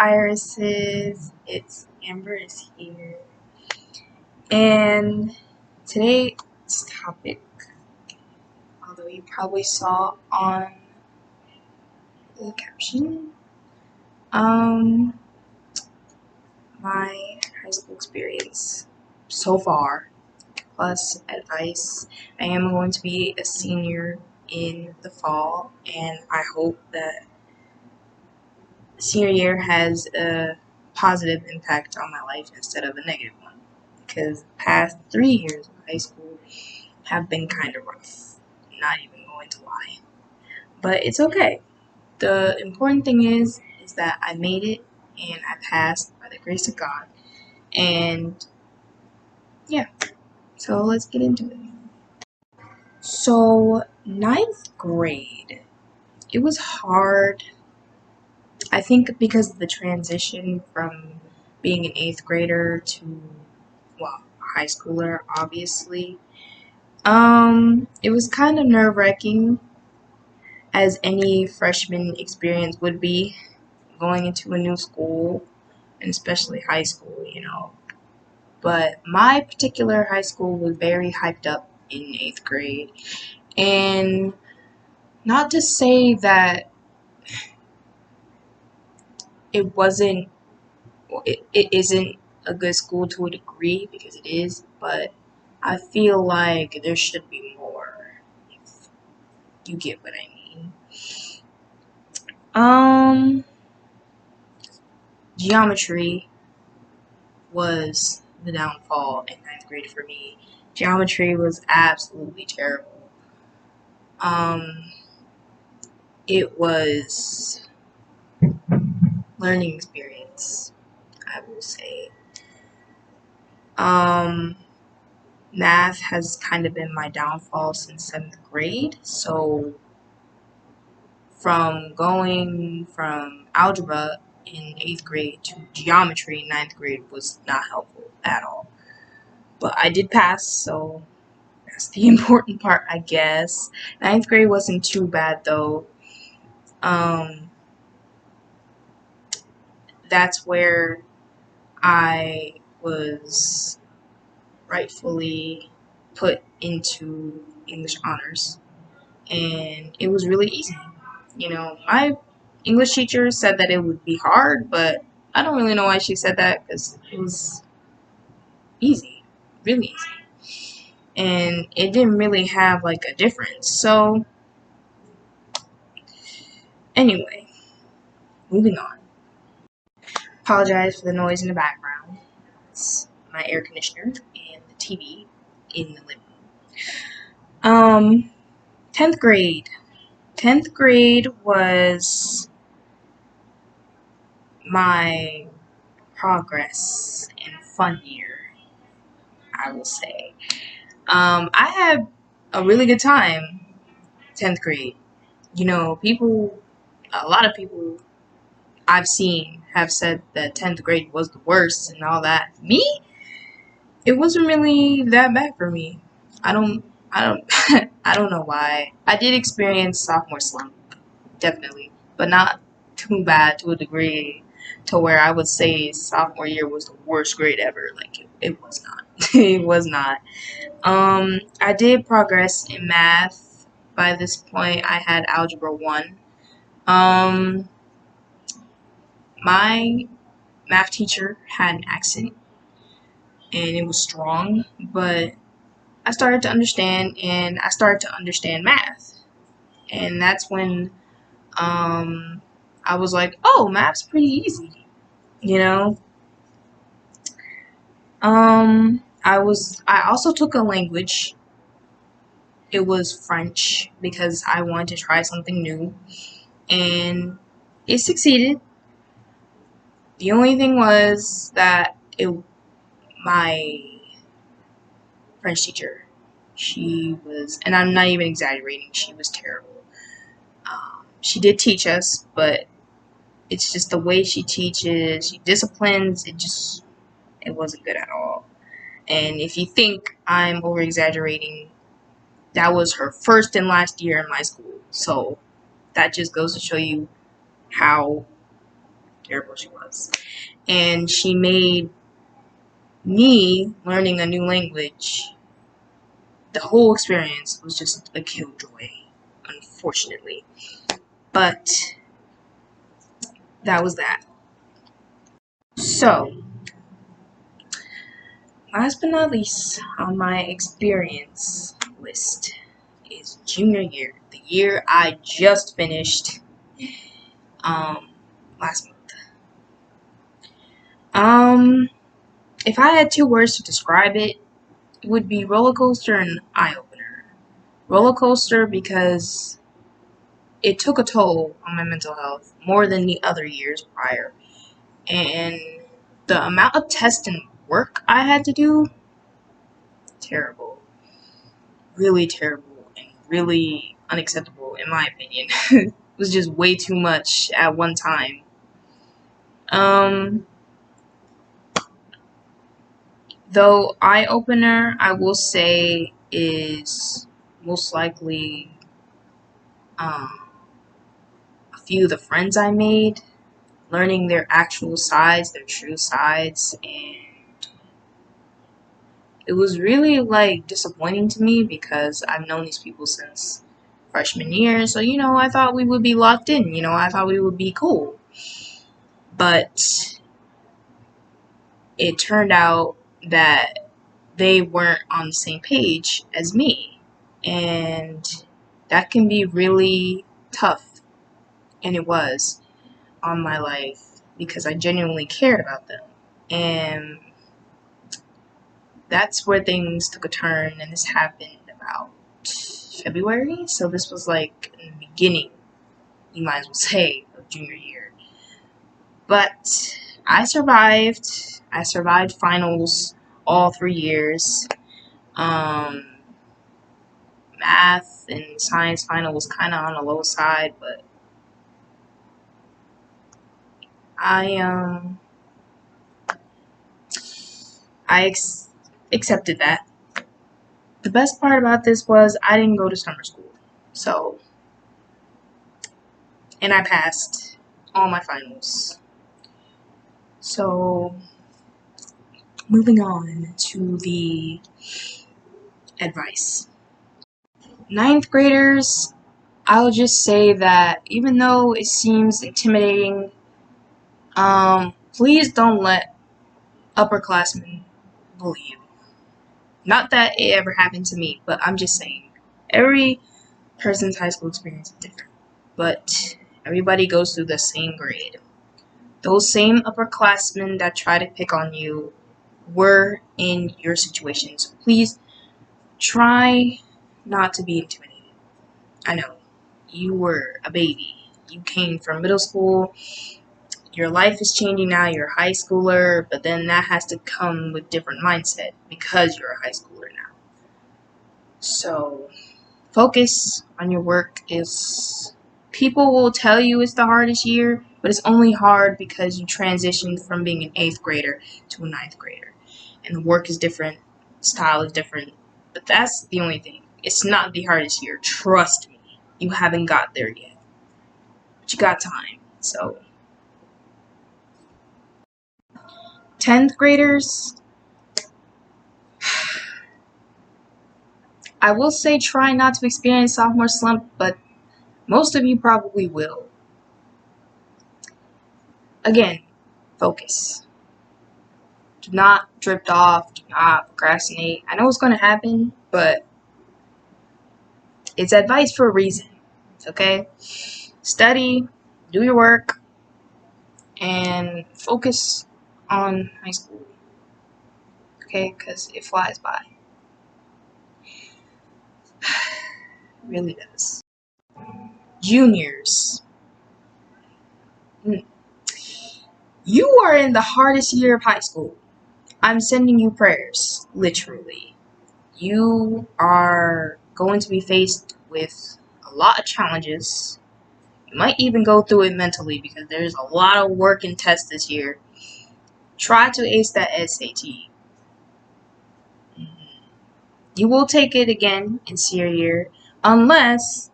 irises, it's Amber is here, and today's topic, although you probably saw on the caption, my high school experience so far, plus advice. I am going to be a senior in the fall, and I hope that senior year has a positive impact on my life instead of a negative one, because the past 3 years of high school have been kind of rough, not even going to lie, but it's okay. The important thing is that I made it and I passed by the grace of God, and yeah, so let's get into it. So ninth grade, it was hard, I think, because of the transition from being an 8th grader to, well, a high schooler, obviously. It was kind of nerve-wracking, as any freshman experience would be, going into a new school, and especially high school. But my particular high school was very hyped up in 8th grade, and not to say that it wasn't, it isn't a good school to a degree, because it is, but I feel like there should be more, if you get what I mean. Geometry was the downfall in 9th grade for me. Geometry was absolutely terrible. It was learning experience, I will say. Math has kind of been my downfall since 7th grade, so from going from algebra in 8th grade to geometry in 9th grade was not helpful at all. But I did pass, so that's the important part, I guess. 9th grade wasn't too bad, though. That's where I was rightfully put into English honors, and it was really easy. My English teacher said that it would be hard, but I don't really know why she said that, because it was easy, really easy, and it didn't really have like a difference. So anyway, moving on. Apologize for the noise in the background. It's my air conditioner and the TV in the living room. 10th grade. 10th grade was my progress and fun year, I will say. I had a really good time 10th grade. A lot of people I've seen have said that 10th grade was the worst and all that. Me, it wasn't really that bad for me. I don't, I don't know why. I did experience sophomore slump, definitely, but not too bad to a degree to where I would say sophomore year was the worst grade ever. Like, it was not. It was not. I did progress in math. By this point, I had algebra 1. My math teacher had an accent, and it was strong, but I started to understand, and I started to understand math. And that's when I was like, oh, math's pretty easy, you know? I also took a language. It was French, because I wanted to try something new, and it succeeded. The only thing was that my French teacher, she was, and I'm not even exaggerating, she was terrible. She did teach us, but it's just the way she teaches, she disciplines, it wasn't good at all. And if you think I'm over exaggerating, that was her first and last year in my school. So that just goes to show you how Terrible she was. And she made me learning a new language, the whole experience was just a killjoy, unfortunately. But that was that. So, last but not least on my experience list is junior year, the year I just finished last month. If I had two words to describe it, it would be roller coaster and eye opener. Roller coaster because it took a toll on my mental health more than the other years prior. And the amount of tests and work I had to do, terrible. Really terrible and really unacceptable in my opinion. It was just way too much at one time. Though eye opener, I will say, is most likely a few of the friends I made, learning their actual sides, their true sides, and it was really like disappointing to me because I've known these people since freshman year, so I thought we would be locked in, I thought we would be cool. But it turned out that they weren't on the same page as me, and that can be really tough, and it was on my life because I genuinely cared about them. And that's where things took a turn, and this happened about February, so this was like in the beginning, you might as well say, of junior year. But I survived. I survived finals all 3 years. Math and science final was kind of on the low side, but I accepted that. The best part about this was I didn't go to summer school, so, and I passed all my finals. So, moving on to the advice. Ninth graders, I'll just say that even though it seems intimidating, please don't let upperclassmen bully you. Not that it ever happened to me, but I'm just saying, every person's high school experience is different, but everybody goes through the same grade. Those same upperclassmen that try to pick on you were in your situation, so please try not to be intimidated. I know, you were a baby. You came from middle school. Your life is changing now. You're a high schooler, but then that has to come with different mindset because you're a high schooler now. So focus on your work. People will tell you it's the hardest year, but it's only hard because you transitioned from being an 8th grader to a 9th grader. And the work is different, style is different, but that's the only thing. It's not the hardest year. Trust me. You haven't got there yet. But you got time. So 10th graders, I will say try not to experience sophomore slump, but most of you probably will. Again, focus. Do not drift off. Do not procrastinate. I know it's going to happen, but it's advice for a reason. Okay? Study, do your work, and focus on high school. Okay? Because it flies by. It really does. Juniors. You are in the hardest year of high school. I'm sending you prayers, literally. You are going to be faced with a lot of challenges. You might even go through it mentally because there's a lot of work and tests this year. Try to ace that SAT. You will take it again in senior year unless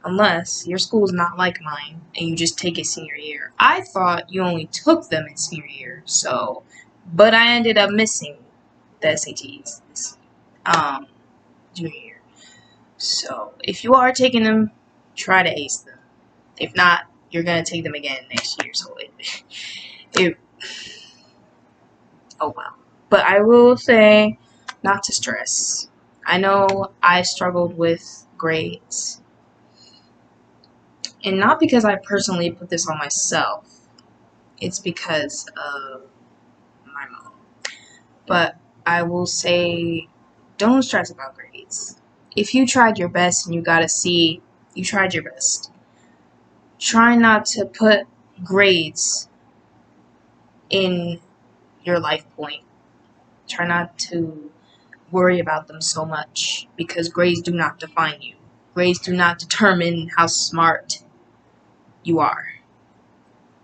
Unless your school's not like mine and you just take it senior year. I thought you only took them in senior year, so, but I ended up missing the SATs junior year. So if you are taking them, try to ace them. If not, you're gonna take them again next year. So it oh well. But I will say not to stress. I know I struggled with grades, and not because I personally put this on myself. It's because of my mom. But I will say, don't stress about grades. If you tried your best and you got a C, you tried your best. Try not to put grades in your life point. Try not to worry about them so much because grades do not define you. Grades do not determine how smart you are.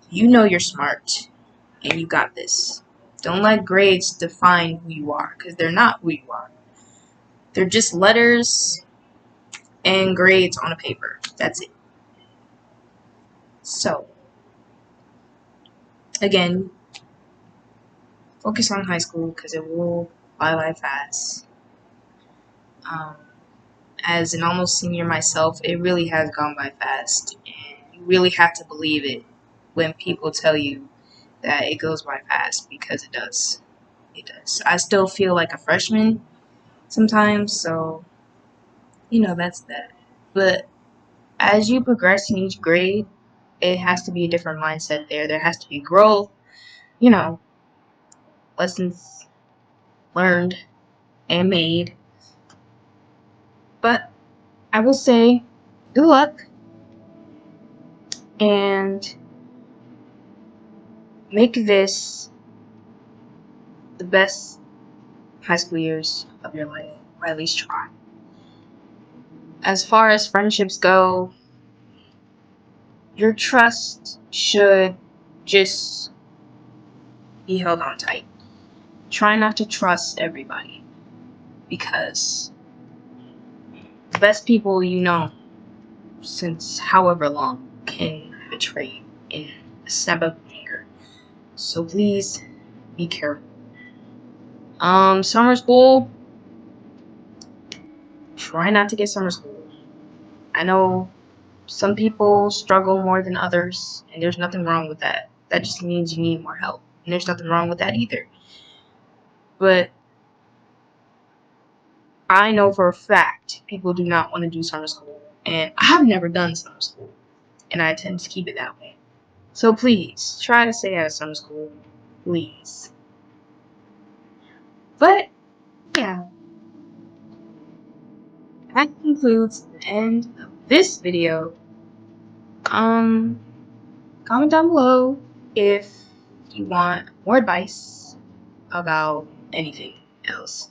You know you're smart and you got this. Don't let grades define who you are because they're not who you are. They're just letters and grades on a paper. That's it. So, again, focus on high school because it will fly by fast. Um, as an almost senior myself, it really has gone by fast. And you really have to believe it when people tell you that it goes by fast because it does. It does. I still feel like a freshman sometimes, so, that's that. But as you progress in each grade, it has to be a different mindset there. There has to be growth, you know, lessons learned and made. But I will say, good luck and make this the best high school years of your life, or at least try. As far as friendships go, your trust should just be held on tight. Try not to trust everybody because the best people you know since however long can betray you in a snap of a finger. So please be careful. Summer school, try not to get summer school. I know some people struggle more than others, and there's nothing wrong with that. That just means you need more help. And there's nothing wrong with that either. But I know for a fact people do not want to do summer school. And I've never done summer school. And I tend to keep it that way. So please, try to stay out of summer school. Please. But, yeah. That concludes the end of this video. Comment down below if you want more advice about anything else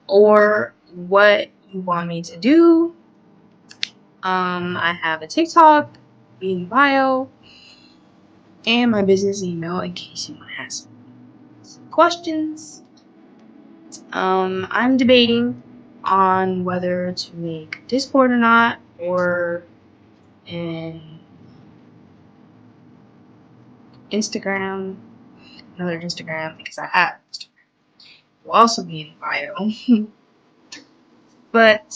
or what you want me to do. I have a TikTok in bio and my business email in case you want to ask some questions. I'm debating on whether to make Discord or not, or an Instagram, another Instagram, because I have Instagram. Will also be in bio. But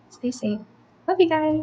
stay safe. Love you guys.